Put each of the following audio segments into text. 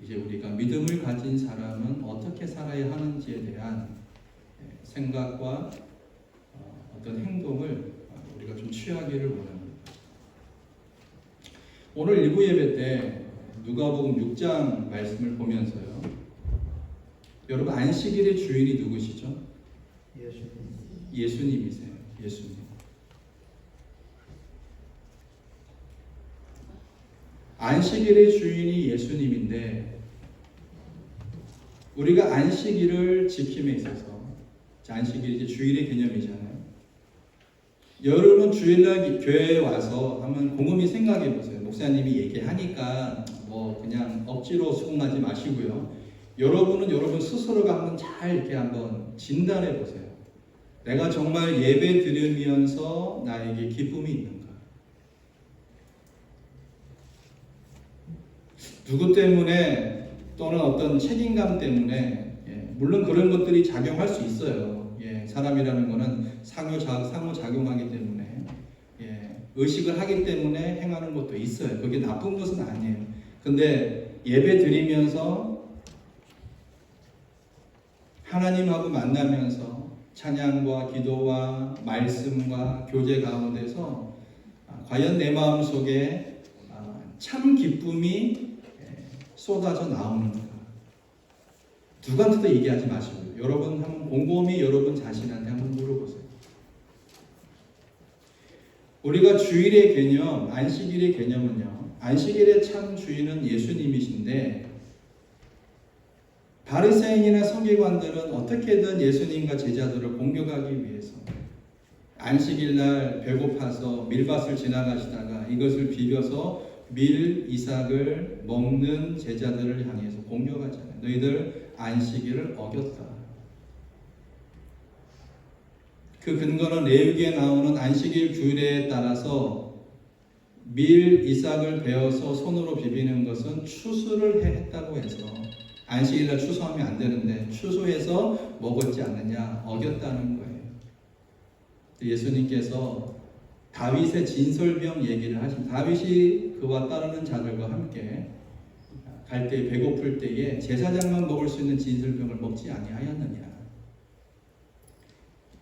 이제 우리가 믿음을 가진 사람은 어떻게 살아야 하는지에 대한 생각과 어떤 행동을 우리가 좀 취하기를 원합니다. 오늘 일부 예배 때 누가복음 6장 말씀을 보면서요. 여러분 안식일의 주인이 누구시죠? 예수님이세요. 예수님. 안식일의 주인이 예수님인데 우리가 안식일을 지킴에 있어서 안식일이 이제 주일의 개념이잖아요. 여러분 주일날 교회에 와서 한번 곰곰이 생각해 보세요. 목사님이 얘기하니까 뭐 그냥 억지로 수긍하지 마시고요. 여러분은 여러분 스스로가 한번 잘 이렇게 한번 진단해 보세요. 내가 정말 예배 드리면서 나에게 기쁨이 있는가? 누구 때문에 또는 어떤 책임감 때문에 물론 그런 것들이 작용할 수 있어요. 사람이라는 것은 상호작용하기 때문에 의식을 하기 때문에 행하는 것도 있어요. 그게 나쁜 것은 아니에요. 근데 예배 드리면서 하나님하고 만나면서 찬양과 기도와 말씀과 교제 가운데서 과연 내 마음 속에 참 기쁨이 쏟아져 나오는가? 누구한테도 얘기하지 마시고요. 여러분 한번 곰곰이 여러분 자신한테 한번 물어보세요. 우리가 주일의 개념, 안식일의 개념은요. 안식일의 참 주인은 예수님이신데 바리새인이나 서기관들은 어떻게든 예수님과 제자들을 공격하기 위해서 안식일날 배고파서 밀밭을 지나가시다가 이것을 비벼서 밀이삭을 먹는 제자들을 향해서 공격하잖아요. 너희들 안식일을 어겼다. 그 근거는 레위기에 나오는 안식일 규례에 따라서 밀이삭을 베어서 손으로 비비는 것은 추수를 했다고 해서 안식일날 추수하면 안 되는데 추수해서 먹었지 않느냐 어겼다는 거예요. 예수님께서 다윗의 진설병 얘기를 하십니다. 다윗이 그와 따르는 자들과 함께 갈 때 배고플 때에 제사장만 먹을 수 있는 진설병을 먹지 아니하였느냐.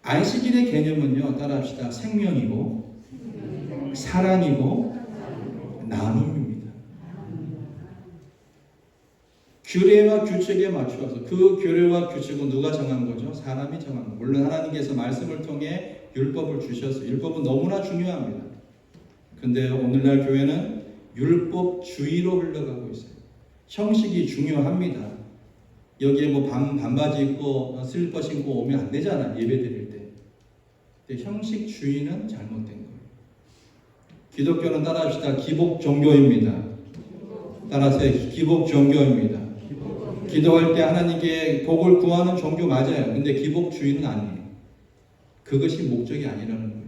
안식일의 개념은요. 따라합시다. 생명이고 사랑이고 나눔입니다. 규례와 규칙에 맞추어서 그 규례와 규칙은 누가 정한 거죠? 사람이 정한 거죠. 물론 하나님께서 말씀을 통해 율법을 주셨어요. 율법은 너무나 중요합니다. 근데 오늘날 교회는 율법주의로 흘러가고 있어요. 형식이 중요합니다. 여기에 뭐 반바지 입고 슬리퍼 신고 오면 안 되잖아. 예배 드릴 때. 근데 형식주의는 잘못된 거예요. 기독교는 따라합시다. 기복 종교입니다. 따라서 기복 종교입니다. 기도할 때 하나님께 복을 구하는 종교 맞아요. 근데 기복주의는 아니에요. 그것이 목적이 아니라는 거예요.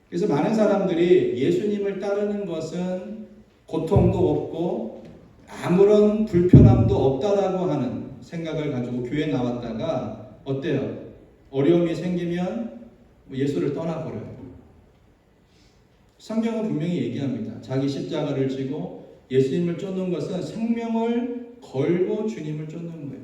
그래서 많은 사람들이 예수님을 따르는 것은 고통도 없고 아무런 불편함도 없다라고 하는 생각을 가지고 교회에 나왔다가 어때요? 어려움이 생기면 예수를 떠나버려요. 성경은 분명히 얘기합니다. 자기 십자가를 지고 예수님을 쫓는 것은 생명을 걸고 주님을 쫓는 거예요.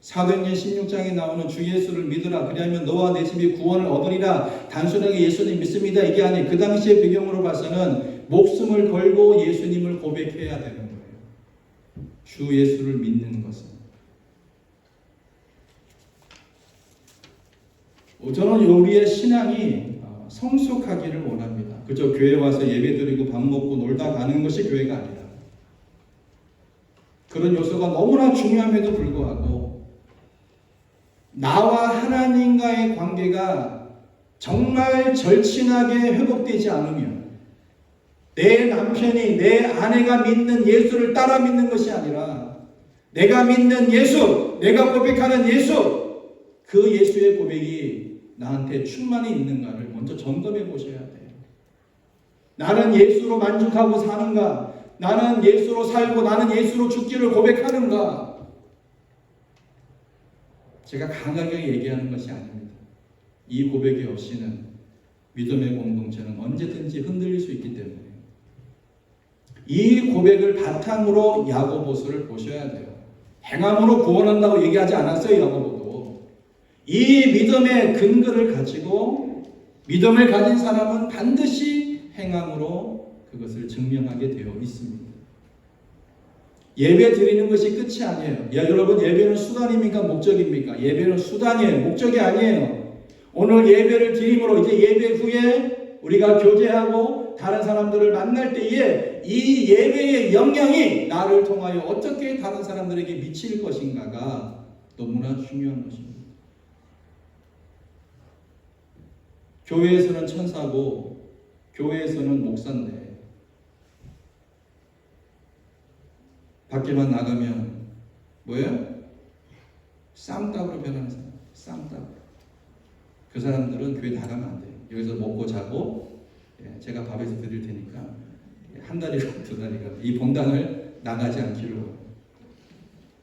사도행전 16장에 나오는 주 예수를 믿으라. 그리하면 너와 내 집이 구원을 얻으리라. 단순하게 예수님 믿습니다. 이게 아니에요. 그 당시의 배경으로 봐서는 목숨을 걸고 예수님을 고백해야 되는 거예요. 주 예수를 믿는 것은. 저는 우리의 신앙이 성숙하기를 원합니다. 그저 교회 와서 예배드리고 밥 먹고 놀다 가는 것이 교회가 아니라 그런 요소가 너무나 중요함에도 불구하고 나와 하나님과의 관계가 정말 절친하게 회복되지 않으면 내 남편이 내 아내가 믿는 예수를 따라 믿는 것이 아니라 내가 믿는 예수, 내가 고백하는 예수, 그 예수의 고백이 나한테 충만히 있는가를 먼저 점검해 보셔야 돼요. 나는 예수로 만족하고 사는가? 나는 예수로 살고 나는 예수로 죽기를 고백하는가? 제가 강하게 얘기하는 것이 아닙니다. 이 고백이 없이는 믿음의 공동체는 언제든지 흔들릴 수 있기 때문에 이 고백을 바탕으로 야고보서를 보셔야 돼요. 행함으로 구원한다고 얘기하지 않았어요. 야고보도. 이 믿음의 근거를 가지고 믿음을 가진 사람은 반드시 행함으로 그것을 증명하게 되어 있습니다. 예배 드리는 것이 끝이 아니에요. 여러분, 예배는 수단입니까? 목적입니까? 예배는 수단이에요. 목적이 아니에요. 오늘 예배를 드림으로 이제 예배 후에 우리가 교제하고 다른 사람들을 만날 때에 이 예배의 영향이 나를 통하여 어떻게 다른 사람들에게 미칠 것인가가 너무나 중요한 것입니다. 교회에서는 천사고 교회에서는 목사인데 밖에만 나가면 뭐예요? 쌈밥으로 변하는 사람. 쌈밥. 그 사람들은 교회 나가면 안 돼요. 여기서 먹고 자고 제가 밥에서 드릴 테니까 한 달이고 두 달이고 이 본당을 나가지 않기로.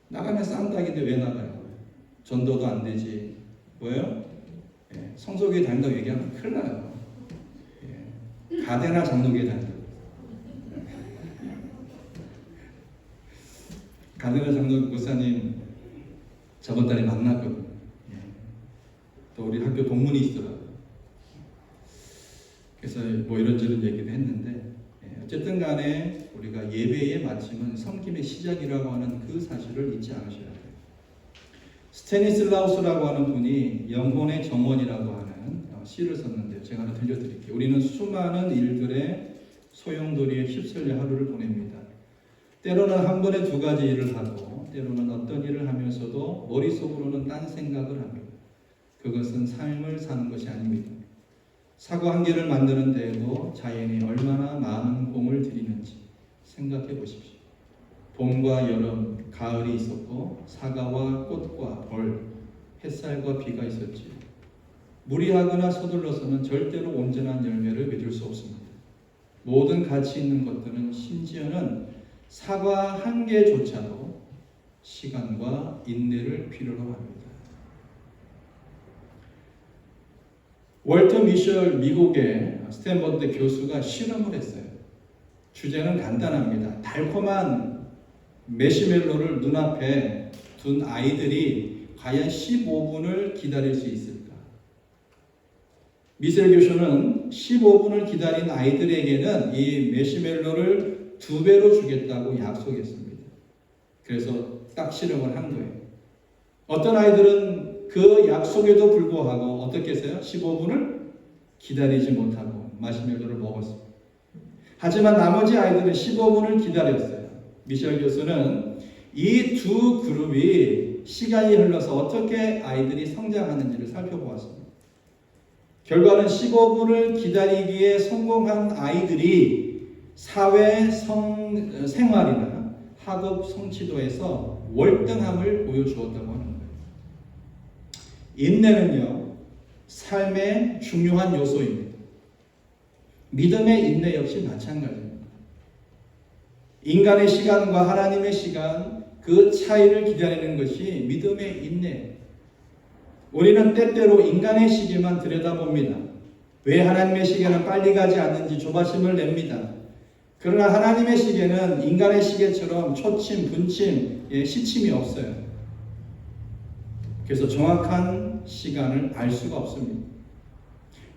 나가면 쌈닭인데 왜 나가요? 전도도 안 되지. 뭐예요? 성소교회 다닌다고 얘기하면 큰일 나요. 가대나 장로교회 다닌다고. 가대나 장로 목사님 저번 달에 만났거든요. 또 우리 학교 동문이 있더라고요. 그래서 뭐 이런저런 얘기도 했는데 어쨌든 간에 우리가 예배의 마침은 섬김의 시작이라고 하는 그 사실을 잊지 않으셔야 돼요. 스테니슬라우스라고 하는 분이 영혼의 정원이라고 하는 시를 썼는데요. 제가 하나 들려드릴게요. 우리는 수많은 일들에 소용돌이에 휩쓸려 하루를 보냅니다. 때로는 한 번에 두 가지 일을 하고 때로는 어떤 일을 하면서도 머릿속으로는 딴 생각을 합니다. 그것은 삶을 사는 것이 아닙니다. 사과 한 개를 만드는 데에도 자연이 얼마나 많은 공을 들이는지 생각해 보십시오. 봄과 여름, 가을이 있었고 사과와 꽃과 벌, 햇살과 비가 있었지요. 무리하거나 서둘러서는 절대로 온전한 열매를 맺을 수 없습니다. 모든 가치 있는 것들은 심지어는 사과 한 개조차도 시간과 인내를 필요로 합니다. 월터 미셸 미국의 스탠퍼드 교수가 실험을 했어요. 주제는 간단합니다. 달콤한 매시멜로를 눈앞에 둔 아이들이 과연 15분을 기다릴 수 있을까? 미셸 교수는 15분을 기다린 아이들에게는 이 매시멜로를 2배로 주겠다고 약속했습니다. 그래서 딱 실험을 한 거예요. 어떤 아이들은 그 약속에도 불구하고 어떻게 했어요? 15분을 기다리지 못하고 마시멜로를 먹었습니다. 하지만 나머지 아이들은 15분을 기다렸어요. 미셸 교수는 이 두 그룹이 시간이 흘러서 어떻게 아이들이 성장하는지를 살펴보았습니다. 결과는 15분을 기다리기에 성공한 아이들이 사회 생활이나 학업 성취도에서 월등함을 보여주었다고 하는 거예요. 인내는요, 삶의 중요한 요소입니다. 믿음의 인내 역시 마찬가지입니다. 인간의 시간과 하나님의 시간, 그 차이를 기다리는 것이 믿음의 인내. 우리는 때때로 인간의 시계만 들여다봅니다. 왜 하나님의 시계는 빨리 가지 않는지 조바심을 냅니다. 그러나 하나님의 시계는 인간의 시계처럼 초침, 분침, 시침이 없어요. 그래서 정확한 시간을 알 수가 없습니다.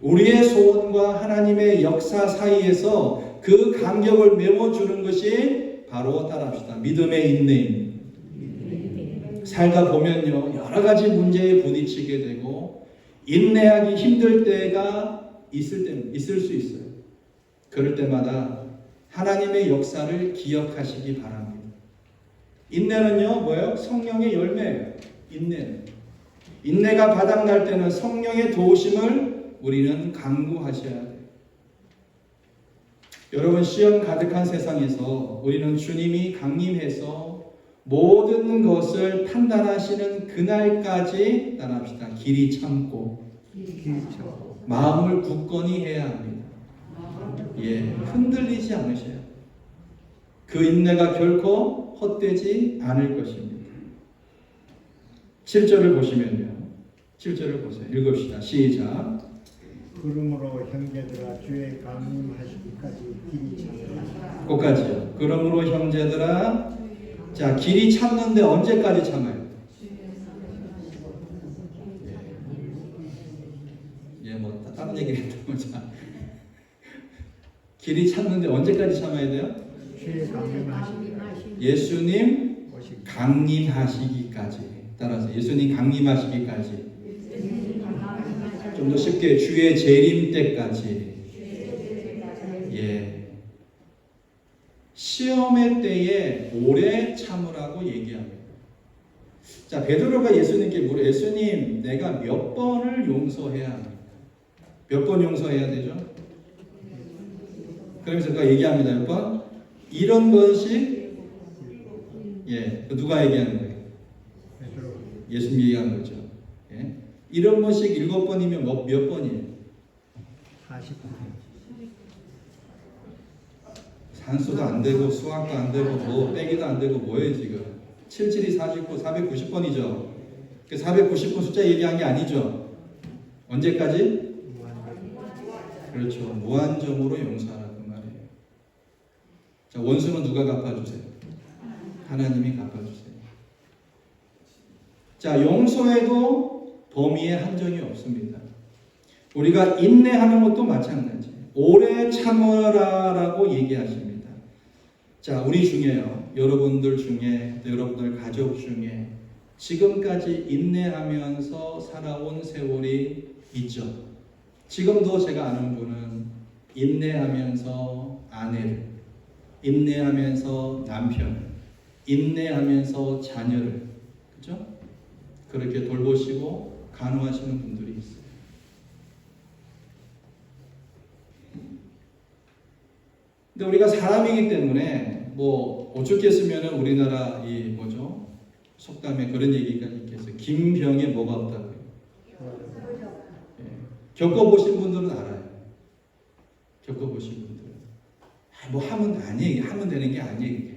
우리의 소원과 하나님의 역사 사이에서 그 간격을 메워주는 것이 바로 따라합시다. 믿음의 인내입니다. 살다 보면요, 여러 가지 문제에 부딪히게 되고 인내하기 힘들 때가 있을 수 있어요. 그럴 때마다 하나님의 역사를 기억하시기 바랍니다. 인내는요, 뭐예요? 성령의 열매예요. 인내가 바닥날 때는 성령의 도우심을 우리는 간구하셔야 돼요. 여러분, 시험 가득한 세상에서 우리는 주님이 강림해서 모든 것을 판단하시는 그날까지 따라합시다. 길이 참고 마음을 굳건히 해야 합니다. 흔들리지 않으셔야 돼요. 그 인내가 결코 헛되지 않을 것입니다. 7절을 보시면요. 7절을 보세요. 읽읍시다. 시작. 그러므로 형제들아 주의 강림하시기까지 길이 참으라. 끝까지요. 그러므로 형제들아, 자, 길이 참는데 언제까지 참아요? 예, 뭐 다른 얘기를 했다고 자, 길이 참는데 언제까지 참아야 돼요? 주의 강림하시기까지 예수님 오시기. 강림하시기까지. 따라서 예수님 강림하시기까지. 좀 더 쉽게 주의 재림 때까지. 예. 시험의 때에 오래 참으라고 얘기합니다. 자, 베드로가 예수님께 물어, 예수님, 내가 몇 번을 용서해야 합니까? 몇 번 용서해야 되죠? 그러면서 그가 얘기합니다. 몇 번? 이런 번씩. 예, 누가 얘기하는 거예요? 예수님이 얘기하는 거죠. 예? 이런 번씩 7번이면 몇 번이에요? 40번. 산수도 안 되고 수학도 안 되고 뭐 빼기도 안 되고 뭐예요 지금? 77이 49, 490번이죠. 그 490번 숫자 얘기한 게 아니죠. 언제까지? 그렇죠. 무한정으로 용서하라 그 말이에요. 자, 원수는 누가 갚아주세요? 하나님이 갚아주세요. 자, 용서에도 범위에 한정이 없습니다. 우리가 인내하는 것도 마찬가지. 오래 참으라라고 얘기하십니다. 자, 우리 중에요. 여러분들 중에, 여러분들 가족 중에 지금까지 인내하면서 살아온 세월이 있죠. 지금도 제가 아는 분은 인내하면서 아내를, 인내하면서 남편을, 인내하면서 자녀를, 그죠? 그렇게 돌보시고 간호하시는 분들이 있어요. 근데 우리가 사람이기 때문에 뭐 오죽했으면은 우리나라 이 뭐죠? 속담에 그런 얘기가 있겠어요. 김병에 뭐가 없다고요. 예. 겪어보신 분들은 알아요. 겪어보신 분들은 뭐 하면 아니에요. 하면 되는 게 아니에요. 이게.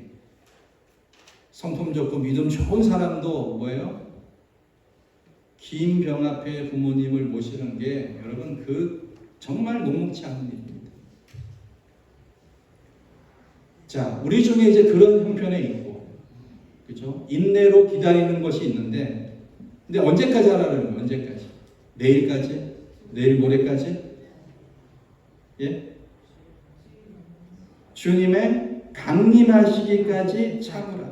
성품 좋고 믿음 좋은 사람도 뭐예요? 긴 병 앞에 부모님을 모시는 게 여러분 그 정말 녹록지 않은 일입니다. 자, 우리 중에 이제 그런 형편에 있고, 그죠? 인내로 기다리는 것이 있는데, 근데 언제까지 하라는 거예요? 언제까지? 내일까지? 내일 모레까지? 예? 주님의 강림하시기까지 참으라.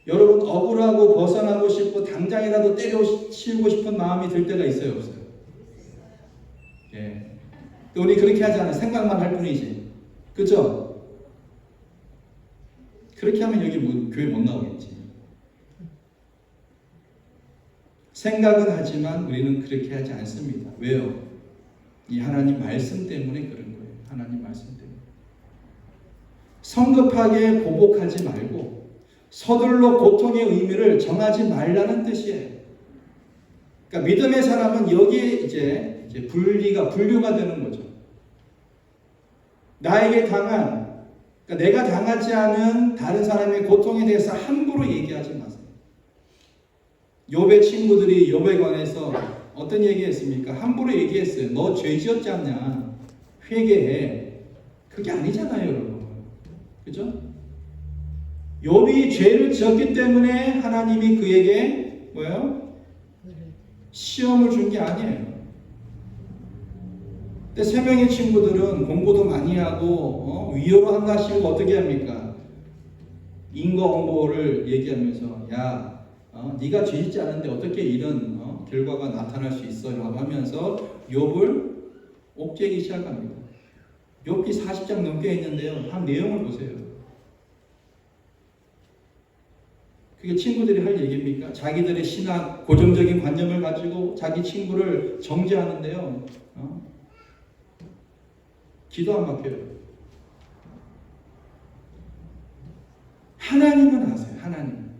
여러분 억울하고 벗어나고 싶고 당장이라도 때려치우고 싶은 마음이 들 때가 있어요, 없어요? 예. 또 우리 그렇게 하지 않아. 생각만 할 뿐이지. 그죠? 그렇게 하면 여기 교회 못 나오겠지. 생각은 하지만 우리는 그렇게 하지 않습니다. 왜요? 이 하나님 말씀 때문에 그런 거예요. 하나님 말씀 때문에. 성급하게 보복하지 말고 서둘러 고통의 의미를 정하지 말라는 뜻이에요. 그러니까 믿음의 사람은 여기에 이제 분류가 되는 거죠. 나에게 당한, 그러니까 내가 당하지 않은 다른 사람의 고통에 대해서 함부로 얘기하지 마세요. 욥의 친구들이 욥에 관해서 어떤 얘기했습니까? 함부로 얘기했어요. 너 죄 지었지 않냐? 회개해. 그게 아니잖아요, 여러분. 그죠? 욥이 죄를 지었기 때문에 하나님이 그에게 뭐예요? 시험을 준 게 아니에요. 근데 세 명의 친구들은 공부도 많이 하고 위로로 한가 싶고 어떻게 합니까? 인과응보를 얘기하면서 야, 네가 죄 짓지 않은데 어떻게 이런 결과가 나타날 수 있어요? 하면서 욥을 옥죄기 시작합니다. 욥기 40장 넘게 있는데요. 한 내용을 보세요. 그게 친구들이 할 얘기입니까? 자기들의 신학, 고정적인 관념을 가지고 자기 친구를 정죄하는데요. 기도 안 막혀요. 하나님은 아세요. 하나님.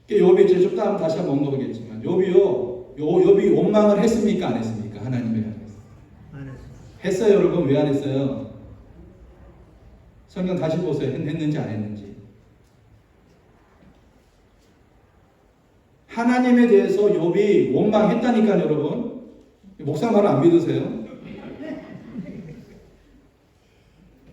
욥이 이제 좀 다음 다시 한번 언급하겠지만 욥이 원망을 했습니까? 안 했습니까? 하나님에 대해서. 안 했어요. 했어요, 여러분. 왜 안 했어요? 성경 다시 보세요. 했는지 안 했는지. 하나님에 대해서 욥이 원망했다니까요, 여러분. 목사 말 안 믿으세요?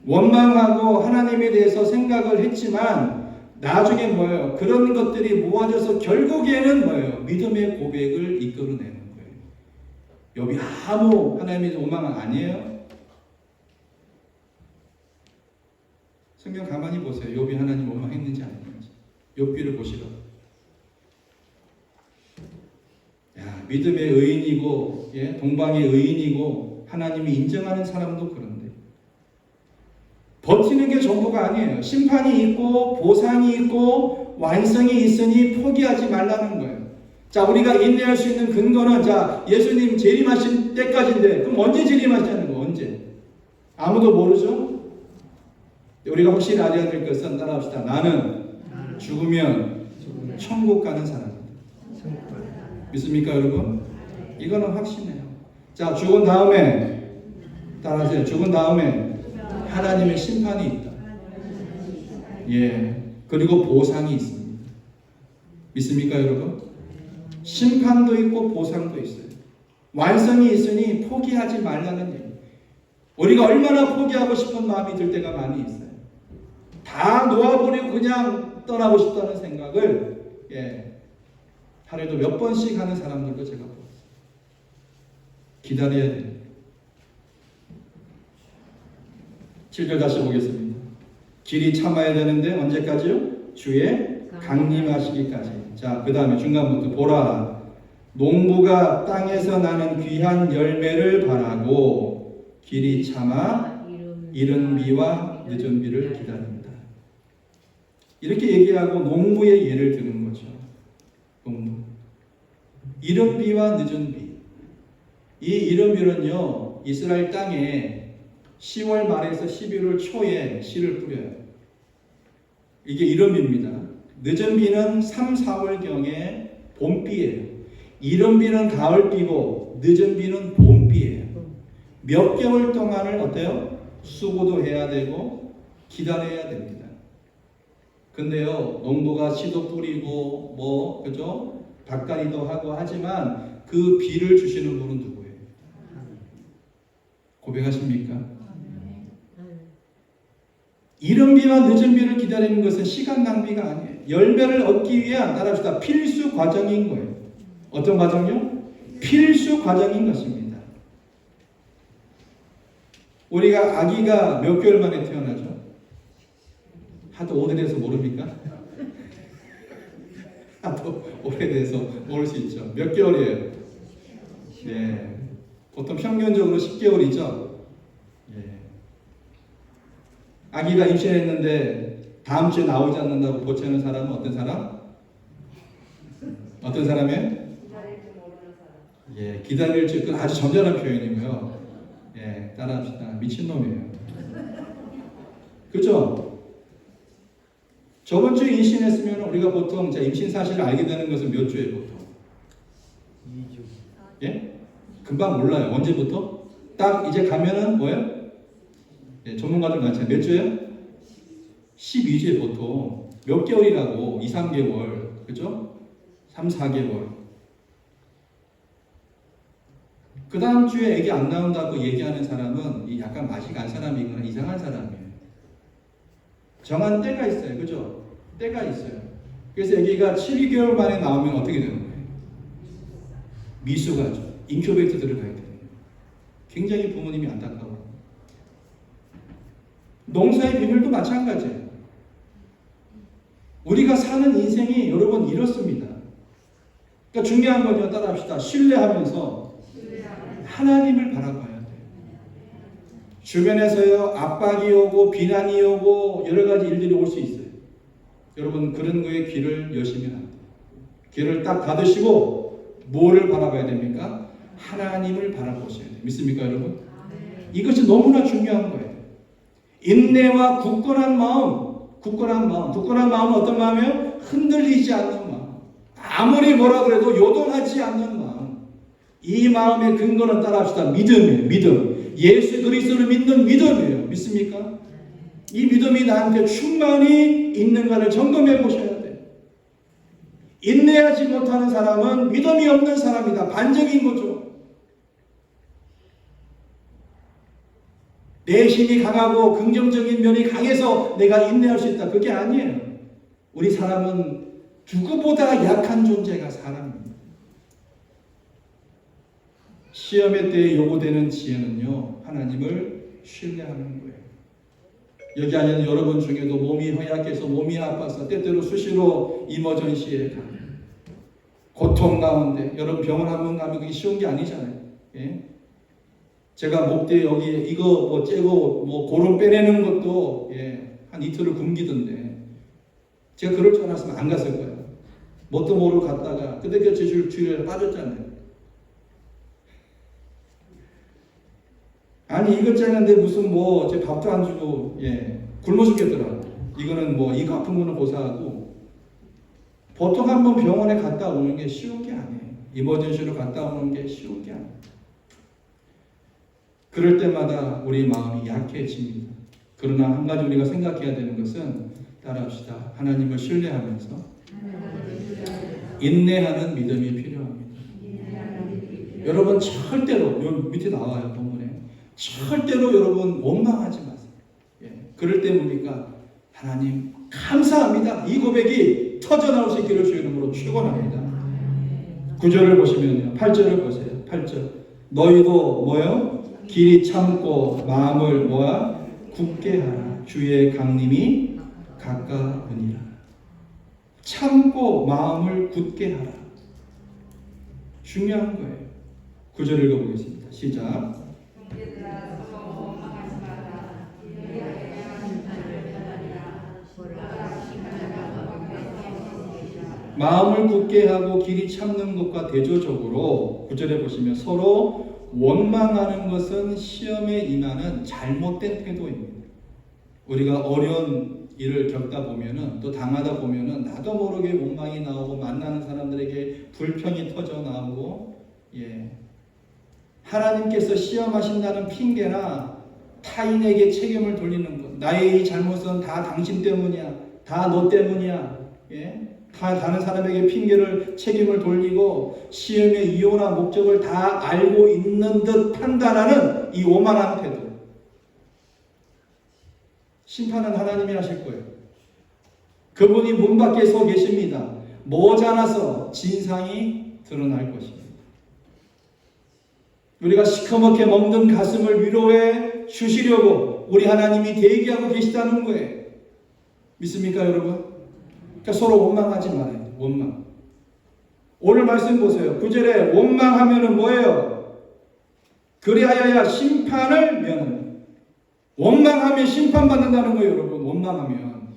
원망하고 하나님에 대해서 생각을 했지만 나중에 뭐예요? 그런 것들이 모아져서 결국에는 뭐예요? 믿음의 고백을 이끌어내는 거예요. 욥이 아무 하나님의 원망 아니에요? 성경 가만히 보세요. 욥이 하나님 원망했는지 안 했는지. 욥기를 보시라. 야, 믿음의 의인이고, 예, 동방의 의인이고, 하나님이 인정하는 사람도 그런데 버티는 게 전부가 아니에요. 심판이 있고 보상이 있고 완성이 있으니 포기하지 말라는 거예요. 자, 우리가 인내할 수 있는 근거는 자, 예수님 재림하신 때까지인데 그럼 언제 재림하시는 거? 언제? 아무도 모르죠? 우리가 확실히 알아야 될 것은 따라합시다. 나는 죽으면 천국 가는 사람입니다. 믿습니까, 여러분? 이거는 확신해요. 자, 죽은 다음에 따라하세요. 죽은 다음에 하나님의 심판이 있다. 예. 그리고 보상이 있습니다. 믿습니까, 여러분? 심판도 있고 보상도 있어요. 완성이 있으니 포기하지 말라는 얘기. 우리가 얼마나 포기하고 싶은 마음이 들 때가 많이 있어요. 다 놓아버리고 그냥 떠나고 싶다는 생각을 하루에도 몇 번씩 하는 사람들도 제가 봤어요. 기다려야 돼요. 7절 다시 보겠습니다. 길이 참아야 되는데 언제까지요? 주의 강림하시기까지. 자, 그 다음에 중간부터 보라. 농부가 땅에서 나는 귀한 열매를 바라고 길이 참아 이른 비와 늦은 비를 기다립니다. 이렇게 얘기하고 농부의 예를 드는 거죠. 농부. 이른 비와 늦은 비. 이 이른 비는요, 이스라엘 땅에 10월 말에서 11월 초에 씨를 뿌려요. 이게 이른 비입니다. 늦은 비는 3, 4월경에 봄비예요. 이른 비는 가을비고 늦은 비는 봄비예요. 몇 개월 동안을 어때요? 수고도 해야 되고 기다려야 됩니다. 근데요, 농부가 씨도 뿌리고 그죠? 밭갈이도 하고 하지만 그 비를 주시는 분은 누구예요? 고백하십니까? 이른 비와 늦은 비를 기다리는 것은 시간 낭비가 아니에요. 열매를 얻기 위한 따라합시다. 필수 과정인 거예요. 어떤 과정이요? 필수 과정인 것입니다. 우리가 아기가 몇 개월 만에 태어나죠? 하도 오래돼서 모릅니까? 하도 오래돼서 모를 수 있죠. 몇 개월이에요? 네. 보통 평균적으로 10개월이죠. 아기가 임신했는데 다음 주에 나오지 않는다고 보채는 사람은 어떤 사람? 어떤 사람이에요? 기다릴 줄 모르는 사람. 예, 기다릴 줄, 그 아주 점잖은 표현이고요. 예, 따라합시다. 미친놈이에요. 그죠? 저번 주에 임신했으면 우리가 보통 임신 사실을 알게 되는 것은 몇 주에 보통? 2주. 예? 금방 몰라요. 언제부터? 딱 이제 가면은 뭐예요? 예, 전문가들 많잖아요. 몇 주예요? 12주에 보통 몇 개월이라고 2, 3개월 그죠? 3, 4개월 그 다음 주에 애기 안 나온다고 얘기하는 사람은 약간 맛이 간 사람이거나 이상한 사람이에요. 정한 때가 있어요. 그죠? 때가 있어요. 그래서 애기가 7, 2개월 만에 나오면 어떻게 되는 거예요? 미수가죠. 인큐베이터 들어가야 돼요. 굉장히 부모님이 안타까워요. 농사의 비밀도 마찬가지예요. 우리가 사는 인생이 여러분 이렇습니다. 그러니까 중요한 거죠. 따라합시다. 신뢰하면서 하나님을 바라봐야 돼요. 주변에서요, 압박이 오고 비난이 오고 여러 가지 일들이 올 수 있어요. 여러분 그런 거에 귀를 여시면 안 돼요. 귀를 딱 닫으시고 뭐를 바라봐야 됩니까? 하나님을 바라보셔야 돼요. 믿습니까, 여러분? 이것이 너무나 중요한 거예요. 인내와 굳건한 마음은 어떤 마음이에요? 흔들리지 않는 마음. 아무리 뭐라 그래도 요동하지 않는 마음. 이 마음의 근거는 따라합시다. 믿음이에요. 믿음. 예수 그리스도를 믿는 믿음이에요. 믿습니까? 이 믿음이 나한테 충만히 있는가를 점검해 보셔야 돼요. 인내하지 못하는 사람은 믿음이 없는 사람이다. 반적인 거죠. 내 힘이 강하고 긍정적인 면이 강해서 내가 인내할 수 있다. 그게 아니에요. 우리 사람은 누구보다 약한 존재가 사람입니다. 시험의 때에 요구되는 지혜는요, 하나님을 신뢰하는 거예요. 여기 앉은 여러분 중에도 몸이 허약해서 몸이 아파서 때때로 수시로 이머전시에 가요. 고통 가운데 여러분 병원 한 번 가면 그게 쉬운 게 아니잖아요. 예? 제가 목대 여기 이거 뭐 째고 뭐 고름 빼내는 것도 한 이틀을 굶기던데 제가 그럴 줄 알았으면 안 갔을 거예요. 뭣도 모르고 갔다가 그때 주일에 빠졌잖아요. 아니 이것 째는데 무슨 뭐 제 밥도 안 주고 굶어 죽겠더라고. 이거는 뭐 이거 아픈 거는 고사하고 보통 한번 병원에 갔다 오는 게 쉬운 게 아니에요. 이머전시로 갔다 오는 게 쉬운 게 아니에요. 그럴 때마다 우리 마음이 약해집니다. 그러나 한 가지 우리가 생각해야 되는 것은 따라합시다. 하나님을 신뢰하면서 인내하는 믿음이 필요합니다. 여러분 절대로 여기 밑에 나와요. 본문에 절대로 여러분 원망하지 마세요. 그럴 때 뭡니까? 하나님 감사합니다. 이 고백이 터져나올 수 있기를 주의 이름으로 축원합니다. 9절을 보시면요. 8절을 보세요. 8절. 너희도 뭐요? 길이 참고 마음을 뭐야? 굳게 하라. 주의 강림이 가까우니라. 참고 마음을 굳게 하라. 중요한 거예요. 9절 읽어보겠습니다. 시작. 마음을 굳게 하고 길이 참는 것과 대조적으로 9절에 보시면 서로 원망하는 것은 시험에 임하는 잘못된 태도입니다. 우리가 어려운 일을 겪다 보면은 또 당하다 보면은 나도 모르게 원망이 나오고 만나는 사람들에게 불평이 터져 나오고 하나님께서 시험하신다는 핑계나 타인에게 책임을 돌리는 것. 나의 이 잘못은 다 당신 때문이야. 다 너 때문이야. 다 다른 사람에게 핑계를 책임을 돌리고 시험의 이유나 목적을 다 알고 있는 듯 판단하는 이 오만한 태도. 심판은 하나님이 하실 거예요. 그분이 문 밖에 서 계십니다. 모자라서 진상이 드러날 것입니다. 우리가 시커멓게 멍든 가슴을 위로해 주시려고 우리 하나님이 대기하고 계시다는 거예요. 믿습니까 여러분? 그러니까 서로 원망하지 말아야 돼요. 원망. 오늘 말씀 보세요. 9절에 원망하면은 뭐예요? 그리하여야 심판을 면합니다. 원망하면 심판받는다는 거예요, 여러분. 원망하면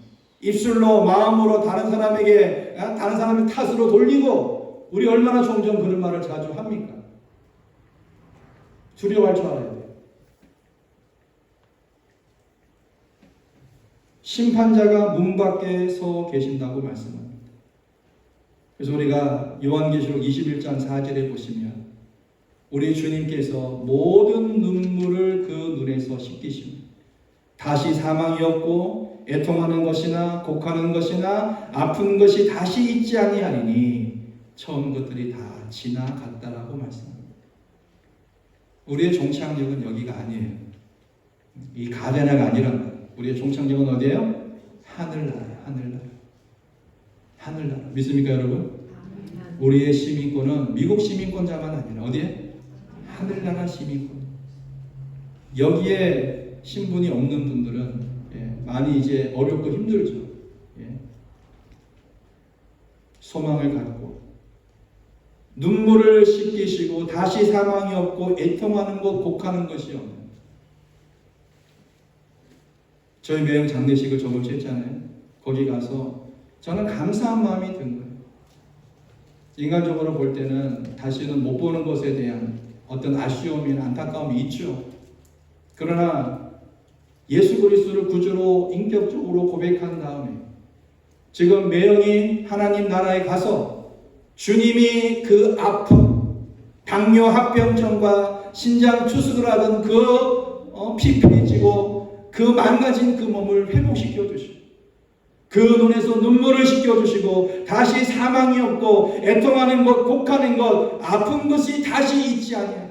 입술로 마음으로 다른 사람에게 다른 사람의 탓으로 돌리고 우리 얼마나 종종 그런 말을 자주 합니까? 두려워할 줄 알아야 돼요. 심판자가 문 밖에 서 계신다고 말씀합니다. 그래서 우리가 요한계시록 21장 4절에 보시면 우리 주님께서 모든 눈물을 그 눈에서 씻기십니다. 다시 사망이 없고 애통하는 것이나 곡하는 것이나 아픈 것이 다시 있지 아니하리니 처음 것들이 다 지나갔다라고 말씀합니다. 우리의 종착역은 여기가 아니에요. 이 가데나가 아니란 말이에요. 우리의 종착역은 어디예요? 하늘나라예요. 하늘나라. 하늘나라. 믿습니까 여러분? 우리의 시민권은 미국 시민권자만 아니라 어디에? 하늘나라 시민권. 여기에 신분이 없는 분들은 많이 이제 어렵고 힘들죠. 소망을 갖고 눈물을 씻기시고 다시 사망이 없고 애통하는 것 곡하는 것이 없는. 저희 매형 장례식을 저번 주에 했잖아요. 거기 가서 저는 감사한 마음이 든 거예요. 인간적으로 볼 때는 다시는 못 보는 것에 대한 어떤 아쉬움이나 안타까움이 있죠. 그러나 예수 그리스도를 구주로 인격적으로 고백한 다음에 지금 매형이 하나님 나라에 가서 주님이 그 아픔, 당뇨 합병증과 신장 투숙을 하던 그 피폐해지고 그 망가진 그 몸을 회복시켜 주시고 그 눈에서 눈물을 씻겨주시고 다시 사망이 없고 애통하는 것, 곡하는 것, 아픈 것이 다시 있지 아니하라.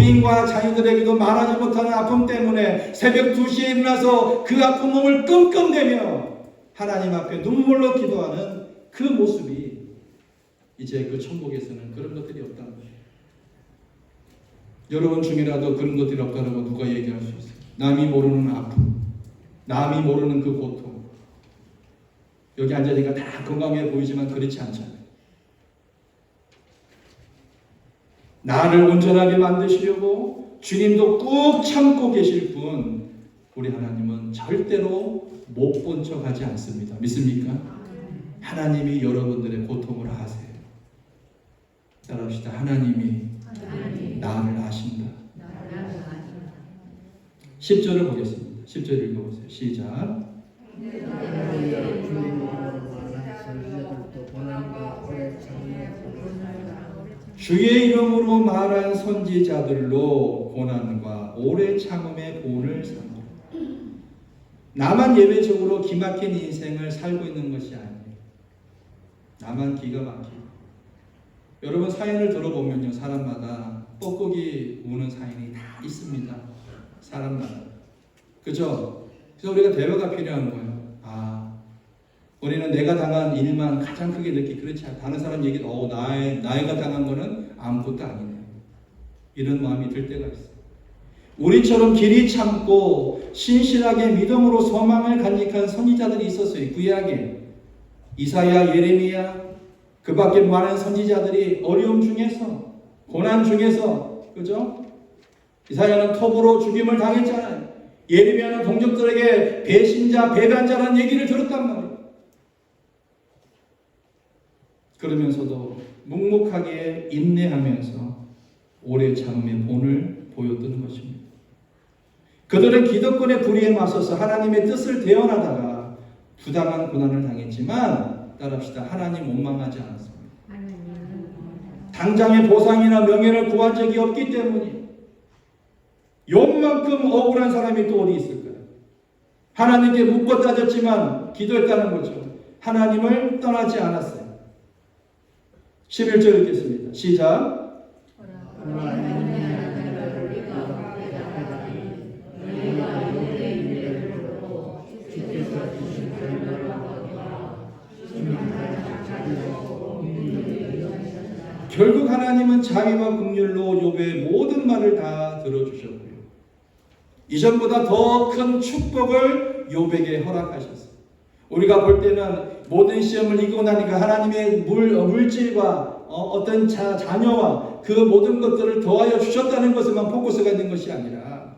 부인과 자녀들에게도 말하지 못하는 아픔 때문에 새벽 2시에 일어나서 그 아픈 몸을 끙끙대며 하나님 앞에 눈물로 기도하는 그 모습이 이제 그 천국에서는 그런 것들이 없다는 거예요. 여러분 중이라도 그런 것들이 없다고 누가 얘기할 수 있어요? 남이 모르는 아픔, 남이 모르는 그 고통. 여기 앉아니까 다 건강해 보이지만 그렇지 않잖아요. 나를 온전하게 만드시려고 주님도 꾹 참고 계실 분, 우리 하나님은 절대로 못 본 척 하지 않습니다. 믿습니까? 하나님이 여러분들의 고통을 아세요. 따라합시다. 하나님이 나를 아신다. 10절을 보겠습니다. 10절 읽어보세요. 시작. 주의 이름으로 말한 선지자들로 고난과 오래 참음의 본을 삼아. 나만 예외적으로 기막힌 인생을 살고 있는 것이 아니에요. 나만 기가 막히고. 여러분 사연을 들어보면요, 사람마다 뻐꾸기 우는 사연이 다 있습니다. 사람마다. 그죠? 그래서 우리가 대화가 필요한 거예요. 우리는 내가 당한 일만 가장 크게 느끼. 그렇지 않아. 다른 사람 얘기, 나이가 당한 거는 아무것도 아니네. 이런 마음이 들 때가 있어요. 우리처럼 길이 참고 신실하게 믿음으로 소망을 간직한 선지자들이 있었어요. 구약에 이사야, 예레미야, 그 밖에 많은 선지자들이 어려움 중에서, 고난 중에서, 그죠? 이사야는 톱으로 죽임을 당했잖아요. 예레미야는 동족들에게 배신자, 배반자라는 얘기를 들었단 말이에요. 그러면서도 묵묵하게 인내하면서 오래 참음의 본을 보였던 것입니다. 그들은 기득권의 불의에 맞서서 하나님의 뜻을 대언하다가 부당한 고난을 당했지만, 따라합시다. 하나님 원망하지 않았습니다. 당장의 보상이나 명예를 구한 적이 없기 때문이에요. 욕만큼 억울한 사람이 또 어디 있을까요? 하나님께 묻고 따졌지만 기도했다는 거죠. 하나님을 떠나지 않았어요. 11절 읽겠습니다. 시작. 결국 하나님은 자비와 긍휼로 욥의 모든 말을 다 들어주셨고요. 이전보다 더 큰 축복을 욥에게 허락하셨어요. 우리가 볼 때는 모든 시험을 이기고 나니까 하나님의 물질과 어떤 자녀와 그 모든 것들을 더하여 주셨다는 것에만 포커스가 있는 것이 아니라,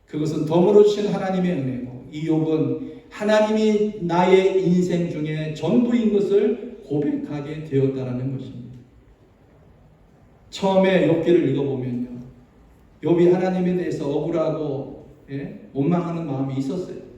그것은 덤으로 주신 하나님의 은혜고, 이 욥은 하나님이 나의 인생 중에 전부인 것을 고백하게 되었다는 것입니다. 처음에 욥기를 읽어보면요, 욥이 하나님에 대해서 억울하고 원망하는 마음이 있었어요.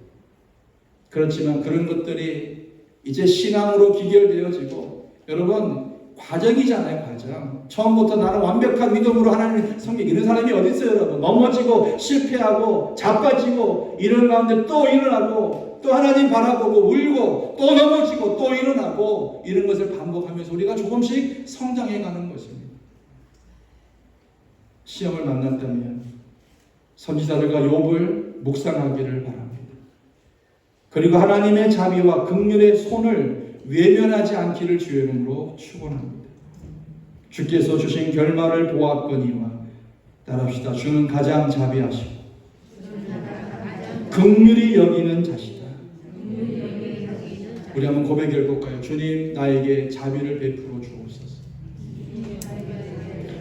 그렇지만 그런 것들이 이제 신앙으로 기결되어지고, 여러분 과정이잖아요. 과정. 처음부터 나는 완벽한 믿음으로 하나님을 섬기고, 이런 사람이 어디 있어요 여러분. 넘어지고 실패하고 자빠지고 이런 가운데 또 일어나고, 또 하나님 바라보고 울고, 또 넘어지고 또 일어나고, 이런 것을 반복하면서 우리가 조금씩 성장해가는 것입니다. 시험을 만났다면 선지자들과 욥을 묵상하기를 바랍니다. 그리고 하나님의 자비와 긍휼의 손을 외면하지 않기를 주의 이름으로 축원합니다. 주께서 주신 결말을 보았거니와, 따라합시다. 주는 가장 자비하시고 긍휼히 여기는 자시다. 우리 한번 고백해 볼까요? 주님, 나에게 자비를 베풀어 주옵소서.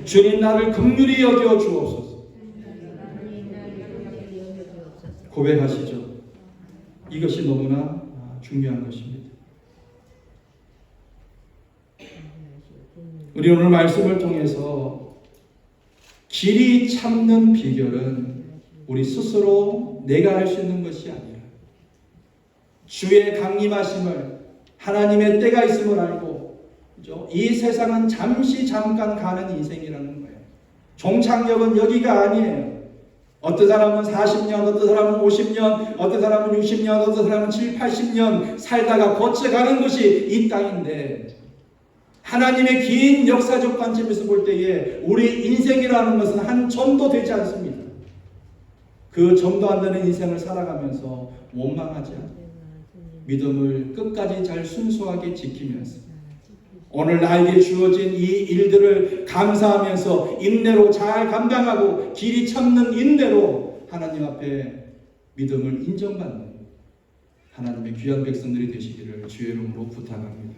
주님, 나를 긍휼히 여겨 주옵소서. 고백하시죠. 이것이 너무나 중요한 것입니다. 우리 오늘 말씀을 통해서 길이 참는 비결은 우리 스스로 내가 할 수 있는 것이 아니라 주의 강림하심을, 하나님의 때가 있음을 알고, 그죠? 이 세상은 잠깐 가는 인생이라는 거예요. 종착역은 여기가 아니에요. 어떤 사람은 40년, 어떤 사람은 50년, 어떤 사람은 60년, 어떤 사람은 70, 80년 살다가 거쳐가는 곳이 이 땅인데, 하나님의 긴 역사적 관점에서 볼 때에 우리 인생이라는 것은 한 점도 되지 않습니다. 그 점도 안 되는 인생을 살아가면서 원망하지 않고 믿음을 끝까지 잘 순수하게 지키면서 오늘 나에게 주어진 이 일들을 감사하면서 인내로 잘 감당하고 길이 참는 인내로 하나님 앞에 믿음을 인정받는 하나님의 귀한 백성들이 되시기를 주의 이름으로 부탁합니다.